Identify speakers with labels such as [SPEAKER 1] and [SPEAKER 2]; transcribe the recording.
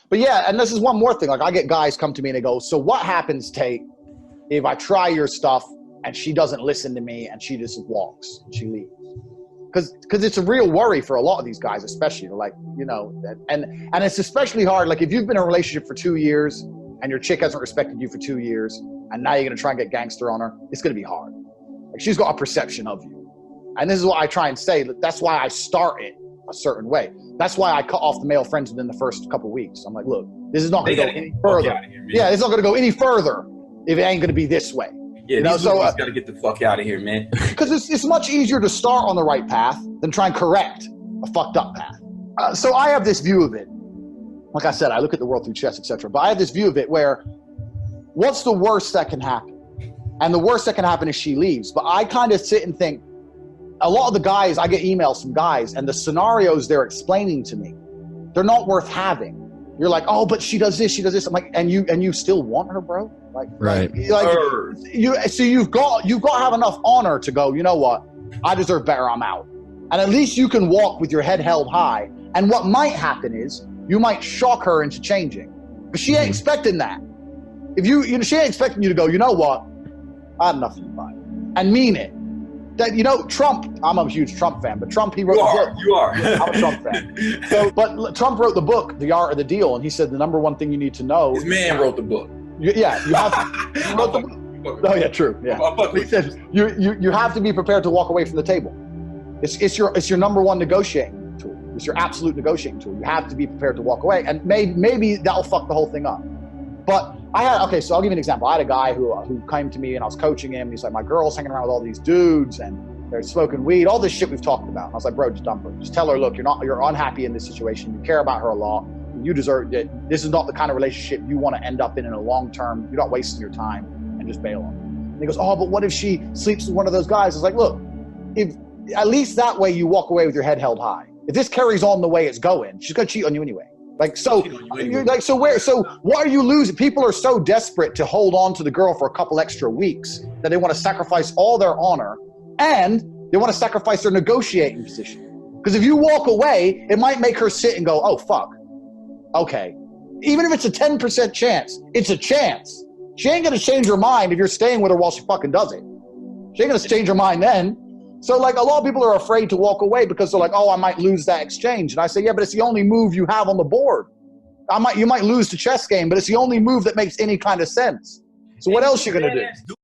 [SPEAKER 1] But yeah, and this is one more thing. Like I get guys come to me and they go, so what happens, Tate, if I try your stuff and she doesn't listen to me and she just walks and she leaves? Because it's a real worry for a lot of these guys, especially like, you know, and it's especially hard. Like if you've been in a relationship for 2 years and your chick hasn't respected you for 2 years and now you're going to try and get gangster on her, it's going to be hard. Like she's got a perception of you. And this is what I try and say. That's why I start it a certain way. That's why I cut off the male friends within the first couple of weeks. I'm like, look, this is not going to go any further. Yeah, it's not going to go any further if it ain't going to be this way.
[SPEAKER 2] Yeah,
[SPEAKER 1] you know, so
[SPEAKER 2] got to get the fuck out of here, man.
[SPEAKER 1] Because it's much easier to start on the right path than try and correct a fucked up path. So I have this view of it. Like I said, I look at the world through chess, etc. But I have this view of it where, what's the worst that can happen? And the worst that can happen is she leaves. But I kind of sit and think, a lot of the guys, I get emails from guys, and the scenarios they're explaining to me, they're not worth having. You're like, oh, but she does this, she does this. I'm like, and you still want her, bro? Like,
[SPEAKER 3] right.
[SPEAKER 1] So you've got to have enough honor to go, you know what? I deserve better, I'm out. And at least you can walk with your head held high. And what might happen is you might shock her into changing. But she ain't expecting that. If she ain't expecting you to go, you know what? I had enough of you, bye. And mean it. That, you know, Trump, I'm a huge Trump fan, but Trump, he wrote the book.
[SPEAKER 2] You are.
[SPEAKER 1] I'm a Trump fan. So, but Trump wrote the book, The Art of the Deal, and he said the number one thing you need to know.
[SPEAKER 2] His man wrote the book.
[SPEAKER 1] You have to. He wrote the book. Oh yeah, true. Yeah. He said you have to be prepared to walk away from the table. It's your number one negotiating tool. It's your absolute negotiating tool. You have to be prepared to walk away, and maybe that'll fuck the whole thing up. But so I'll give you an example. I had a guy who came to me and I was coaching him. He's like, my girl's hanging around with all these dudes and they're smoking weed, all this shit we've talked about. And I was like, bro, just dump her. Just tell her, look, you're unhappy in this situation. You care about her a lot. You deserve it. This is not the kind of relationship you want to end up in a long term. You're not wasting your time, and just bail on her. And he goes, oh, but what if she sleeps with one of those guys? I was like, look, if at least that way you walk away with your head held high. If this carries on the way it's going, she's gonna cheat on you anyway. So what are you losing? People are so desperate to hold on to the girl for a couple extra weeks that they want to sacrifice all their honor and they want to sacrifice their negotiating position. Because if you walk away, it might make her sit and go, oh, fuck. Okay. Even if it's a 10% chance, it's a chance. She ain't going to change her mind if you're staying with her while she fucking does it. She ain't going to change her mind then. So like a lot of people are afraid to walk away because they're like, oh, I might lose that exchange. And I say, yeah, but it's the only move you have on the board. You might lose the chess game, but it's the only move that makes any kind of sense. So what else you going to do?